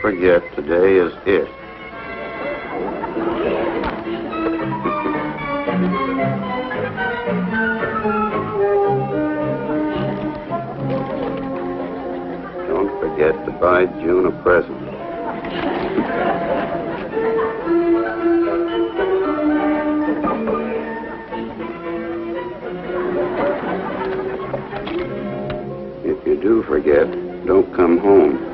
forget, today is it. Don't forget to buy June a present. If you do forget, don't come home.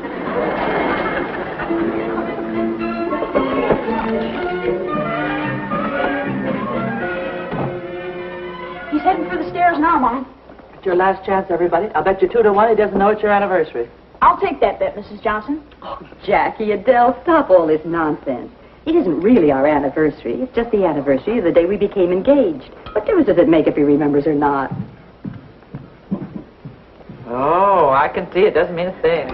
He's heading for the stairs now, Mom. It's your last chance, everybody. I'll bet you 2 to 1 he doesn't know it's your anniversary. I'll take that bet, Mrs. Johnson. Oh, Jackie, Adele, stop all this nonsense. It isn't really our anniversary. It's just the anniversary of the day we became engaged. What difference does it make if he remembers or not? Oh, I can see it doesn't mean a thing.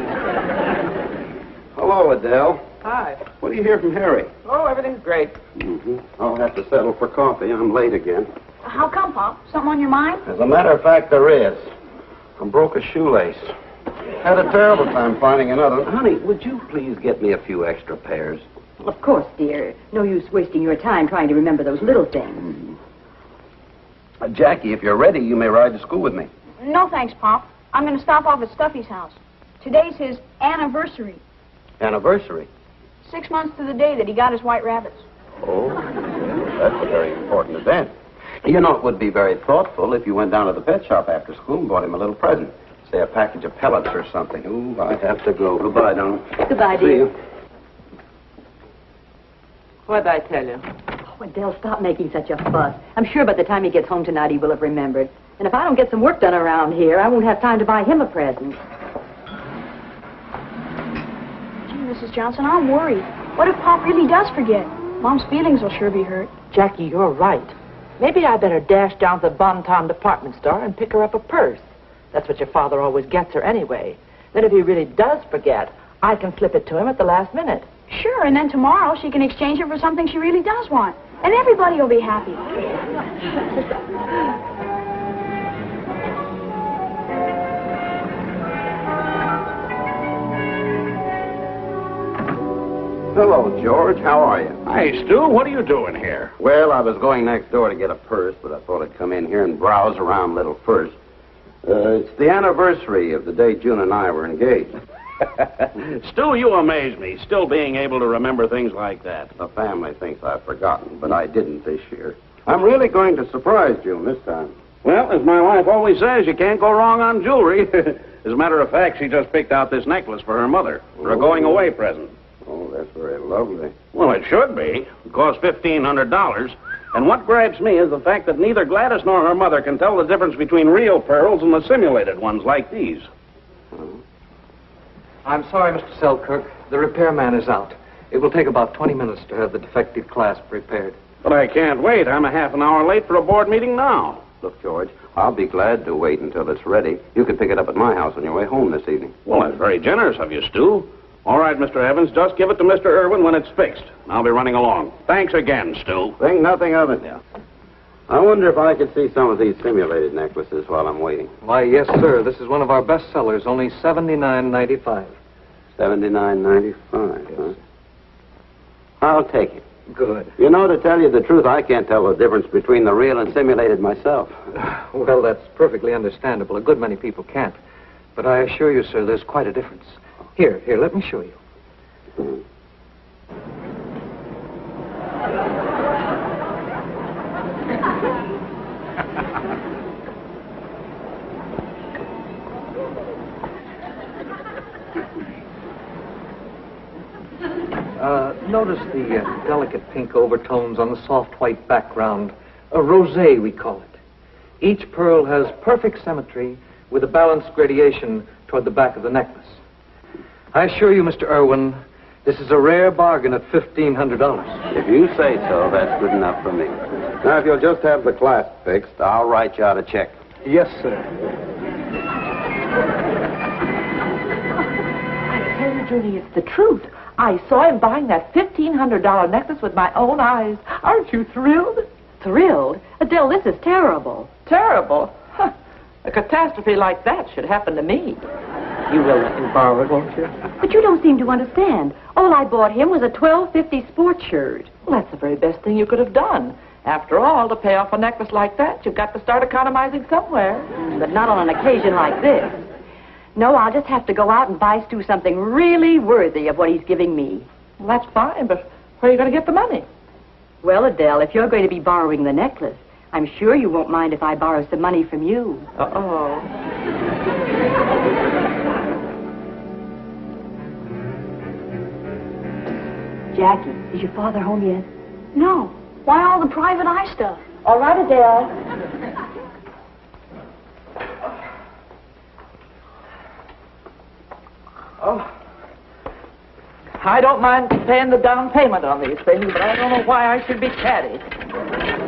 Hello, Adele. Hi. What do you hear from Harry? Oh, everything's great. I'll have to settle for coffee. I'm late again. How come, Pop? Something on your mind? As a matter of fact, there is. I broke a shoelace. Had a terrible time finding another. Honey, would you please get me a few extra pairs? Of course, dear. No use wasting your time trying to remember those little things. Jackie, if you're ready, you may ride to school with me. No, thanks, Pop. I'm going to stop off at Stuffy's house. Today's his anniversary. Anniversary? 6 months to the day that he got his white rabbits. Oh, that's a very important event. You know, it would be very thoughtful if you went down to the pet shop after school and bought him a little present. Say a package of pellets or something. Ooh, I have to go. Goodbye, Donna. Goodbye, See dear. you. What'd I tell you? Oh, Adele, stop making such a fuss. I'm sure by the time he gets home tonight, he will have remembered. And if I don't get some work done around here, I won't have time to buy him a present. Gee, Mrs. Johnson, I'm worried. What if Pop really does forget? Mom's feelings will sure be hurt. Jackie, you're right. Maybe I better dash down to the Bon Ton department store and pick her up a purse. That's what your father always gets her anyway. Then if he really does forget, I can slip it to him at the last minute. Sure, and then tomorrow she can exchange it for something she really does want. And everybody will be happy. Hello, George. How are you? Hi, Stu. What are you doing here? Well, I was going next door to get a purse, but I thought I'd come in here and browse around a little first. It's the anniversary of the day June and I were engaged. Stu, you amaze me, still being able to remember things like that. The family thinks I've forgotten, but I didn't this year. I'm really going to surprise June this time. Well, as my wife always says, you can't go wrong on jewelry. As a matter of fact, she just picked out this necklace for her mother for a going-away present. Oh, that's very lovely. Well, it should be. It cost $1,500. And what grabs me is the fact that neither Gladys nor her mother can tell the difference between real pearls and the simulated ones like these. I'm sorry, Mr. Selkirk. The repairman is out. It will take about 20 minutes to have the defective clasp repaired. But I can't wait. I'm a half an hour late for a board meeting now. Look, George, I'll be glad to wait until it's ready. You can pick it up at my house on your way home this evening. Well, that's very generous of you, Stu. All right, Mr. Evans, just give it to Mr. Irwin when it's fixed. I'll be running along. Thanks again, Stu. Think nothing of it. Yeah. I wonder if I could see some of these simulated necklaces while I'm waiting. Why, yes, sir. This is one of our best sellers, only $79.95. $79.95, huh? I'll take it. Good. You know, to tell you the truth, I can't tell the difference between the real and simulated myself. Well, that's perfectly understandable. A good many people can't. But I assure you, sir, there's quite a difference. Here, let me show you. Notice the delicate pink overtones on the soft white background. A rosé, we call it. Each pearl has perfect symmetry with a balanced gradation toward the back of the necklace. I assure you, Mr. Irwin, this is a rare bargain at $1,500. If you say so, that's good enough for me. Now, if you'll just have the clasp fixed, I'll write you out a check. Yes, sir. I tell you, Judy, it's the truth. I saw him buying that $1,500 necklace with my own eyes. Aren't you thrilled? Thrilled? Adele, this is terrible. Terrible? Huh. A catastrophe like that should happen to me. You will let me borrow it, won't you? But you don't seem to understand. All I bought him was a $12.50 sports shirt. Well, that's the very best thing you could have done. After all, to pay off a necklace like that, you've got to start economizing somewhere. But not on an occasion like this. No, I'll just have to go out and buy Stu something really worthy of what he's giving me. Well, that's fine, but where are you going to get the money? Well, Adele, if you're going to be borrowing the necklace, I'm sure you won't mind if I borrow some money from you. Uh-oh. Jackie, is your father home yet? No. Why all the private eye stuff? All right, Adele. Oh. I don't mind paying the down payment on these things, but I don't know why I should be caddy.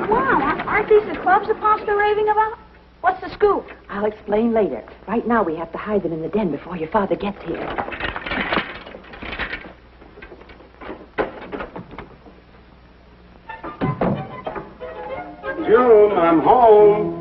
Wow, aren't these the clubs that Pop's been raving about? What's the scoop? I'll explain later. Right now, we have to hide them in the den before your father gets here. June, I'm home.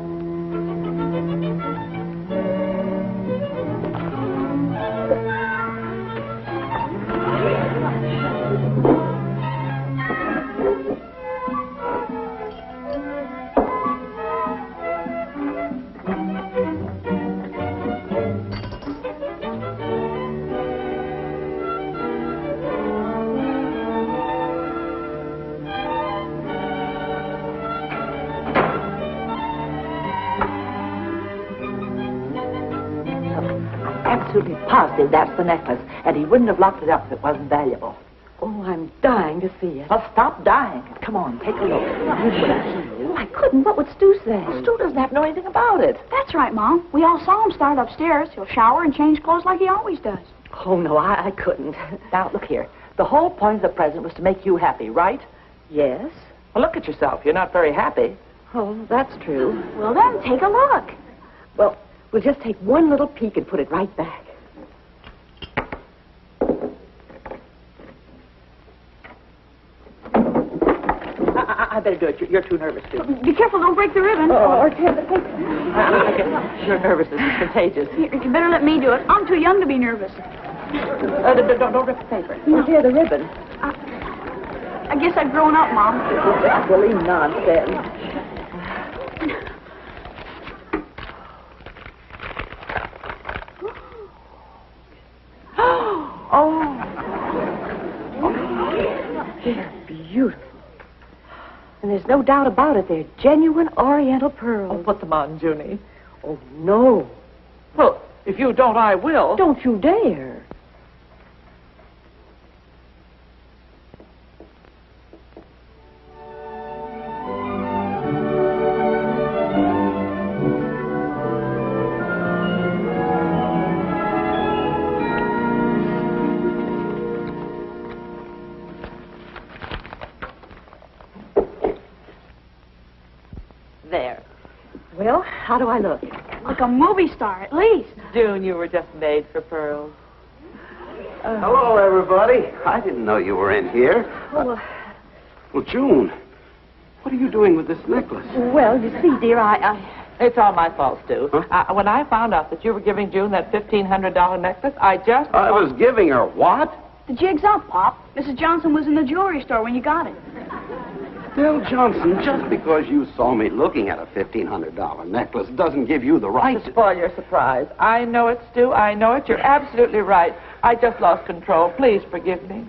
Absolutely positive that's the necklace, and he wouldn't have locked it up if it wasn't valuable. Oh, I'm dying to see it. Well, stop dying. Come on, take a look. Oh, I couldn't. What would Stu say? Stu doesn't have to know anything about it. That's right, Mom. We all saw him start upstairs. He'll shower and change clothes like he always does. Oh, no, I couldn't. Now, look here. The whole point of the present was to make you happy, right? Yes? Well, look at yourself. You're not very happy. Oh, that's true. Well, then, take a look. Well, we'll just take one little peek and put it right back. I better do it. You're too nervous, Stu. Be careful, don't break the ribbon. Or tear the paper. Your nervousness is contagious. Here, you better let me do it. I'm too young to be nervous. Don't rip the paper. Or tear the ribbon. I guess I've grown up, Mom. Silly nonsense. They're beautiful. And there's no doubt about it, they're genuine Oriental pearls. Oh, put them on, Junie. Oh, no. Well, if you don't, I will. Don't you dare. There. Well, how do I look? Like a movie star, at least. June, you were just made for pearls. Hello, everybody. I didn't know you were in here. Oh, Well, June, what are you doing with this necklace? well, you see, dear, It's all my fault, Stu. Huh? When I found out that you were giving June that $1,500 necklace, I just... I was giving her what? The jig's up, Pop. Mrs. Johnson was in the jewelry store when you got it. Dell Johnson, just because you saw me looking at a $1,500 necklace doesn't give you the right To spoil your surprise. I know it, Stu. I know it. You're absolutely right. I just lost control. Please forgive me.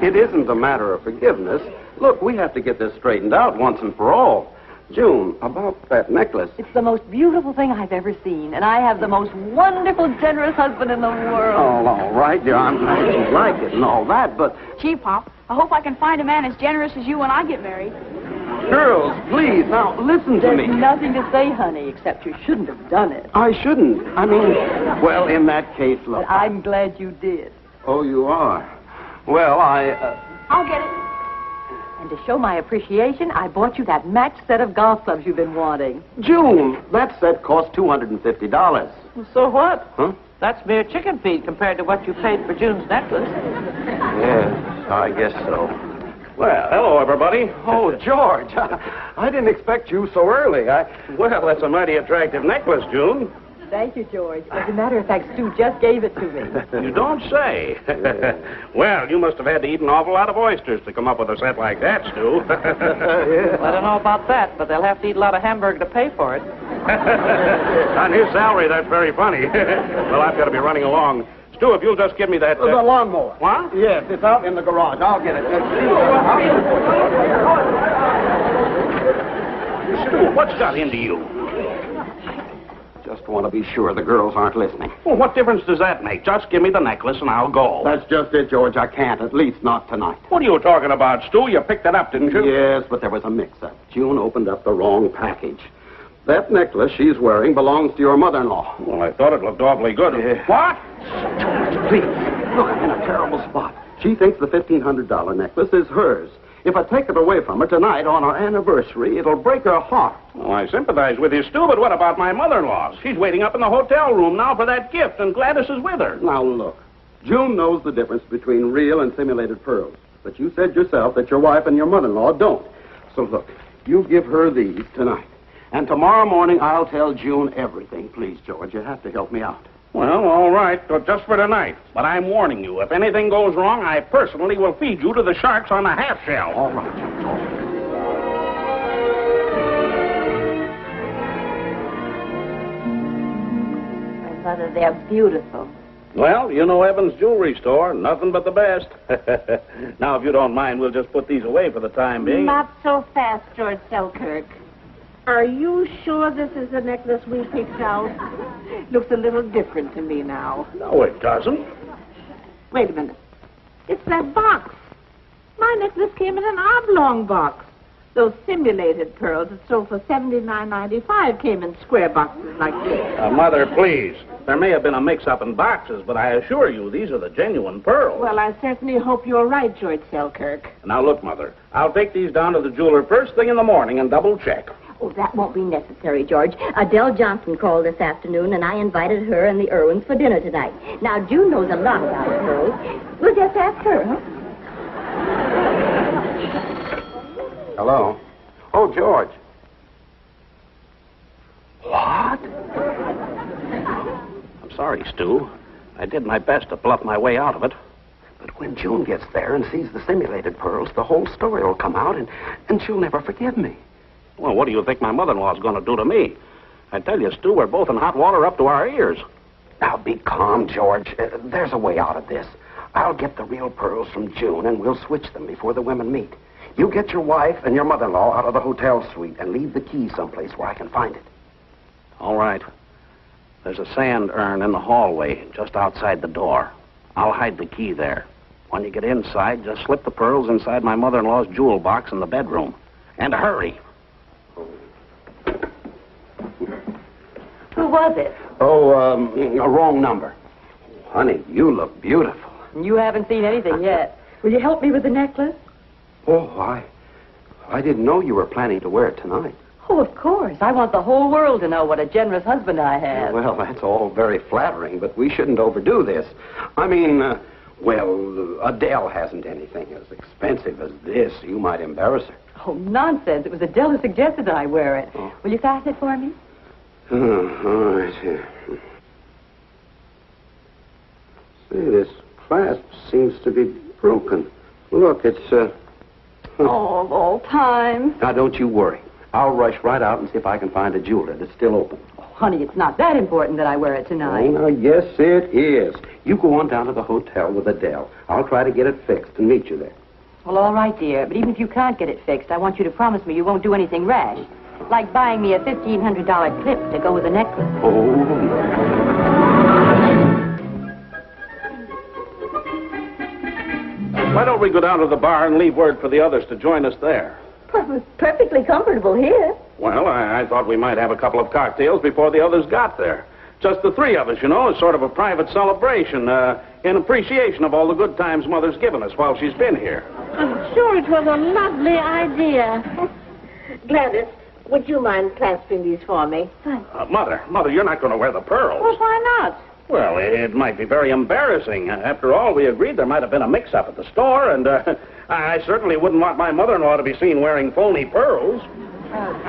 It isn't a matter of forgiveness. Look, we have to get this straightened out once and for all. June, about that necklace. it's the most beautiful thing I've ever seen, and I have the most wonderful, generous husband in the world. Oh, all right, dear. I'm glad you like it and all that, but Gee, Pop, I hope I can find a man as generous as you when I get married. girls, please, now listen to There's me. nothing to say, honey, except you shouldn't have done it. I shouldn't. I mean, well, in that case, look. But I'm glad you did. Oh, you are. Well, I'll get it. And to show my appreciation, I bought you that matched set of golf clubs you've been wanting. June, that set cost $250. So what? Huh? That's mere chicken feed compared to what you paid for June's necklace. Yes, I guess so. Well, hello, everybody. Oh, George, I didn't expect you so early. Well, that's a mighty attractive necklace, June. Thank you, George. As a matter of fact, Stu just gave it to me. You don't say. Well, you must have had to eat an awful lot of oysters to come up with a set like that, Stu. Well, I don't know about that, but they'll have to eat a lot of hamburger to pay for it. On his salary, that's very funny. Well, I've got to be running along. Stu, if you'll just give me that... The lawnmower. What? Yes, it's out in the garage. I'll get it. Stu, what's got into you? Just want to be sure the girls aren't listening. Well, what difference does that make? Just give me the necklace and I'll go. That's just it, George. I can't, at least not tonight. What are you talking about, Stu? You picked it up, didn't you? Yes, but there was a mix-up. June opened up the wrong package. That necklace she's wearing belongs to your mother-in-law. Well, I thought it looked awfully good. What? Please, look, I'm in a terrible spot. She thinks the $1,500 necklace is hers. If I take it away from her tonight on our anniversary, it'll break her heart. Well, I sympathize with you, Stu, but what about my mother-in-law? She's waiting up in the hotel room now for that gift, and Gladys is with her. Now, look, June knows the difference between real and simulated pearls. But you said yourself that your wife and your mother-in-law don't. So, look, you give her these tonight. And tomorrow morning, I'll tell June everything. Please, George, you have to help me out. Well, all right, but just for tonight. But I'm warning you, if anything goes wrong, I personally will feed you to the sharks on a half shell. All right. My mother, they're beautiful. Well, you know Evans' jewelry store. Nothing but the best. Now, if you don't mind, we'll just put these away for the time being. Not so fast, George Selkirk. Are you sure this is the necklace we picked out? Looks a little different to me now. No, it doesn't. Wait a minute. It's that box. My necklace came in an oblong box. Those simulated pearls that sold for $79.95 came in square boxes like this. Mother, please. There may have been a mix-up in boxes, but I assure you, these are the genuine pearls. Well, I certainly hope you're right, George Selkirk. Now, look, Mother. I'll take these down to the jeweler first thing in the morning and double-check. Oh, that won't be necessary, George. Adele Johnson called this afternoon, and I invited her and the Irwins for dinner tonight. Now, June knows a lot about pearls. We'll just ask her, huh? Hello? Oh, George. What? I'm sorry, Stu. I did my best to bluff my way out of it. But when June gets there and sees the simulated pearls, the whole story will come out, and she'll never forgive me. Well, what do you think my mother-in-law's going to do to me? I tell you, Stu, we're both in hot water up to our ears. Now, be calm, George. There's a way out of this. I'll get the real pearls from June, and we'll switch them before the women meet. You get your wife and your mother-in-law out of the hotel suite and leave the key someplace where I can find it. All right. There's a sand urn in the hallway just outside the door. I'll hide the key there. When you get inside, just slip the pearls inside my mother-in-law's jewel box in the bedroom. And hurry. Who was it? Oh, a wrong number. Honey, you look beautiful. You haven't seen anything yet. Will you help me with the necklace? Oh, I didn't know you were planning to wear it tonight. Oh, of course. I want the whole world to know what a generous husband I have. Well, that's all very flattering, but we shouldn't overdo this. I mean, Adele hasn't anything as expensive as this. You might embarrass her. Oh, nonsense. It was Adele who suggested that I wear it. Oh. Will you fasten it for me? All right. Here. See, this clasp seems to be broken. Look, it's, Oh, of all time. Now, don't you worry. I'll rush right out and see if I can find a jeweler that's still open. Oh, honey, it's not that important that I wear it Oh, tonight. now, yes, it is. You go on down to the hotel with Adele. I'll try to get it fixed and meet you there. Well, all right, dear. But even if you can't get it fixed, I want you to promise me you won't do anything rash. Like buying me a $1,500 clip to go with the necklace. Why don't we go down to the bar and leave word for the others to join us there? Well, it's perfectly comfortable here. Well, I thought we might have a couple of cocktails before the others got there. Just the three of us, you know, as sort of a private celebration, in appreciation of all the good times Mother's given us while she's been here. I'm sure it was a lovely idea. Gladys, would you mind clasping these for me? Mother, you're not going to wear the pearls. Well, why not? Well, it might be very embarrassing. After all, we agreed there might have been a mix-up at the store, and I certainly wouldn't want my mother-in-law to be seen wearing phony pearls.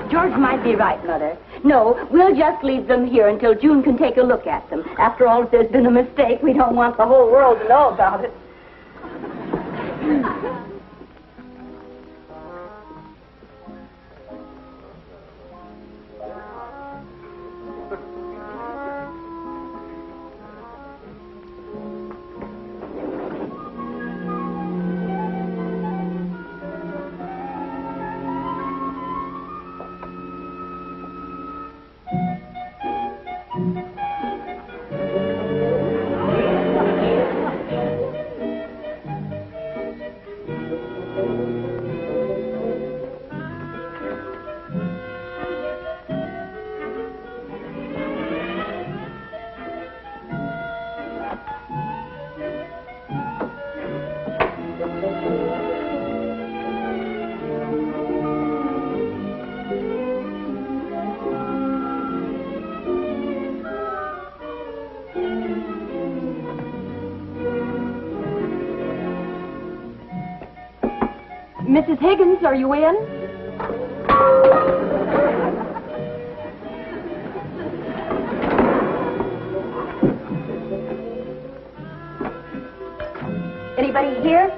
George might be right, Mother. No, we'll just leave them here until June can take a look at them. After all, if there's been a mistake, we don't want the whole world to know about it. Mrs. Higgins, are you in? Anybody here?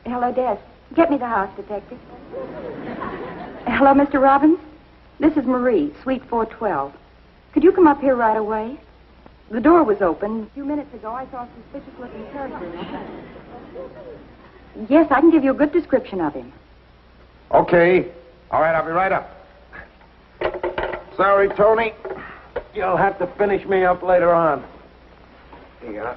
Hello, Des. Get me the house, detective. Hello, Mr. Robbins. This is Marie, Suite 412. Could you come up here right away? The door was open. A few minutes ago, I saw a suspicious-looking character. Yes, I can give you a good description of him. Okay. All right, I'll be right up. Sorry, Tony. You'll have to finish me up later on. Here you go.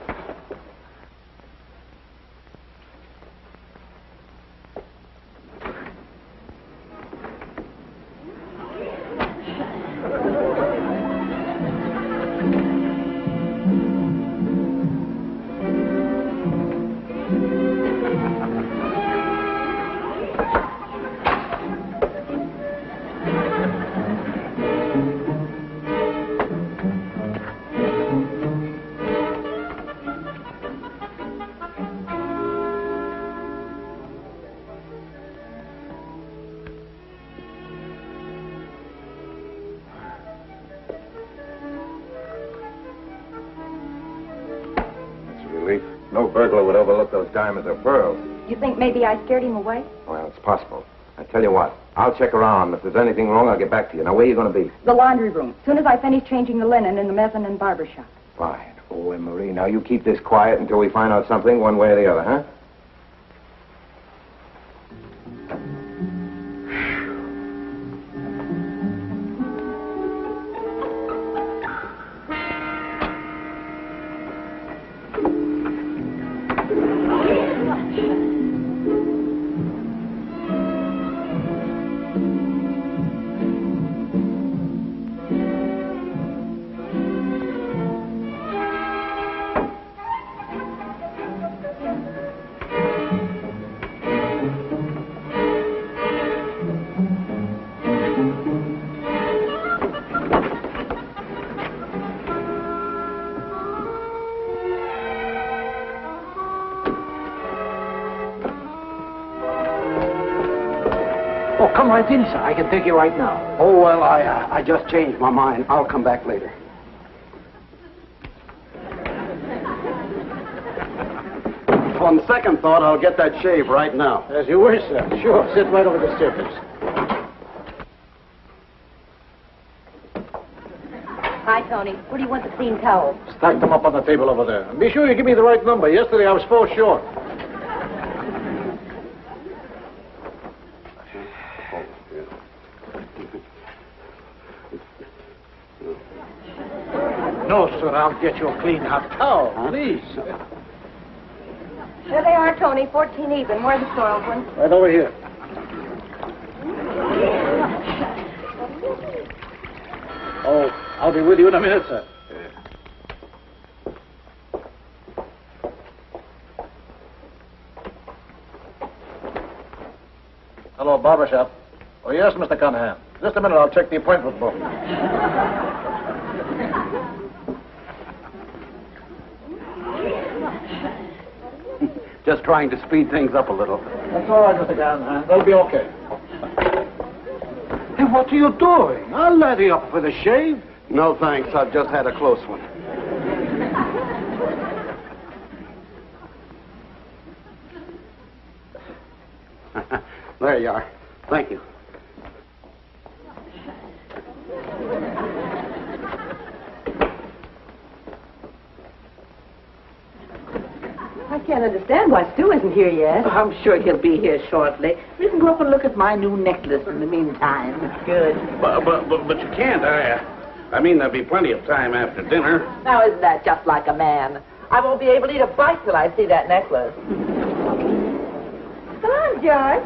No burglar would overlook those diamonds or pearls. You think maybe I scared him away? Well, it's possible. I tell you what, I'll check around. If there's anything wrong, I'll get back to you. Now, where are you going to be? The laundry room. As soon as I finish changing the linen in the mezzanine barber shop. Fine. Oh, and Marie, now you keep this quiet until we find out something one way or the other, huh? Oh, come right in, sir. I can take you right now. Oh, well, I just changed my mind. I'll come back later. On second thought, I'll get that shave right now. As you wish, sir. Sure. Sit right over the staircase. Hi, Tony. Where do you want the clean towels? Stack them up on the table over there. And be sure you give me the right number. Yesterday I was 4 short. No, sir, I'll get you a clean hot towel, please. There they are, Tony. 14 even. Where are the soiled ones? Right over here. Oh, I'll be with you in a minute, sir. Hello, barbershop. Oh, yes, Mr. Cunningham. Just a minute, I'll check the appointment book. Just trying to speed things up a little. That's all right, Mr. Cunningham. That'll be okay. Hey, what are you doing? I'll let you up for the shave. No, thanks. I've just had a close one. There you are. Thank you. I can't understand why Stu isn't here yet. I'm sure he'll be here shortly. We can go up and look at my new necklace in the meantime. Good. But you can't. I mean, there'll be plenty of time after dinner. Now, isn't that just like a man? I won't be able to eat a bite till I see that necklace. Come on, George.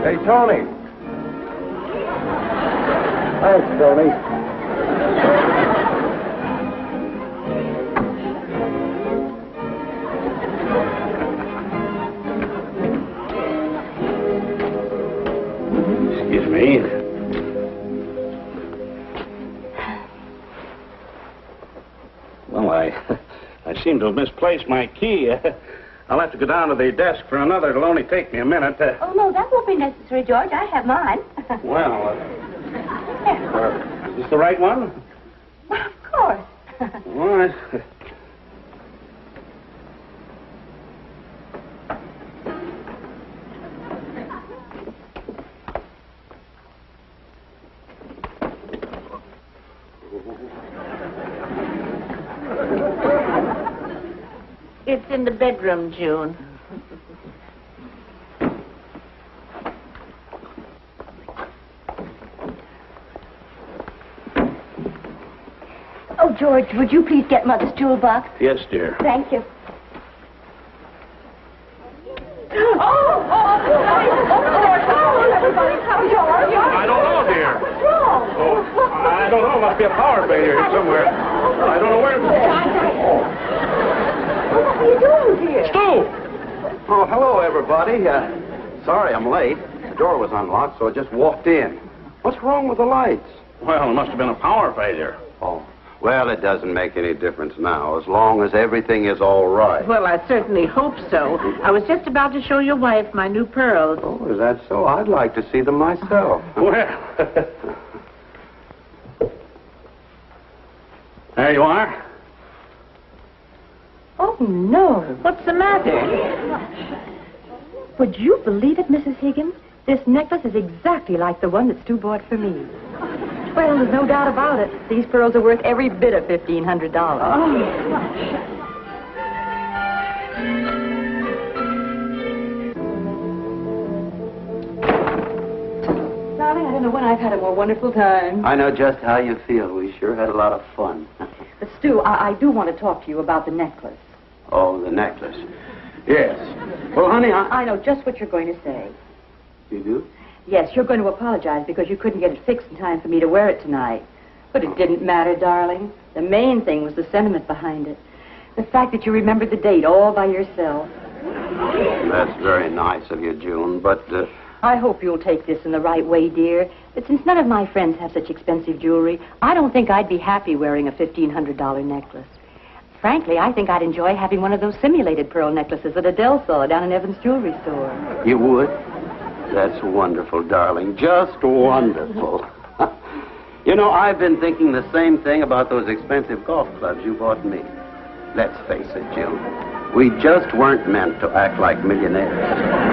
Hey, Tony. Thanks, Tony. Excuse me. Well, I seem to have misplaced my key. I'll have to go down to the desk for another. It'll only take me a minute. Oh, no, that won't be necessary, George. I have mine. Well, is this the right one? Of course. All right. It's in the bedroom, June. Oh, George, would you please get Mother's jewel box? Yes, dear. Thank you. I don't know, dear. Oh, I don't know. Must be a power failure here somewhere. I don't know where. What are you doing here? Stu! Oh, hello, everybody. Sorry I'm late. The door was unlocked, so I just walked in. What's wrong with the lights? Well, it must have been a power failure. Oh, well, it doesn't make any difference now, as long as everything is all right. Well, I certainly hope so. I was just about to show your wife my new pearls. Oh, is that so? I'd like to see them myself. Well, there you are. Oh, no. What's the matter? Would you believe it, Mrs. Higgins? This necklace is exactly like the one that Stu bought for me. Well, there's no doubt about it. These pearls are worth every bit of $1,500. Darling, I don't know when I've had a more wonderful time. I know just how you feel. We sure had a lot of fun. But, Stu, I do want to talk to you about the necklace. Oh, the necklace. Yes. Well, honey, I know just what you're going to say. You do? Yes, you're going to apologize because you couldn't get it fixed in time for me to wear it tonight. But it didn't matter, darling. The main thing was the sentiment behind it. The fact that you remembered the date all by yourself. That's very nice of you, June, but... I hope you'll take this in the right way, dear. But since none of my friends have such expensive jewelry, I don't think I'd be happy wearing a $1,500 necklace. Frankly, I think I'd enjoy having one of those simulated pearl necklaces that Adele saw down in Evans' jewelry store. You would? That's wonderful, darling. Just wonderful. You know, I've been thinking the same thing about those expensive golf clubs you bought me. Let's face it, June. We just weren't meant to act like millionaires.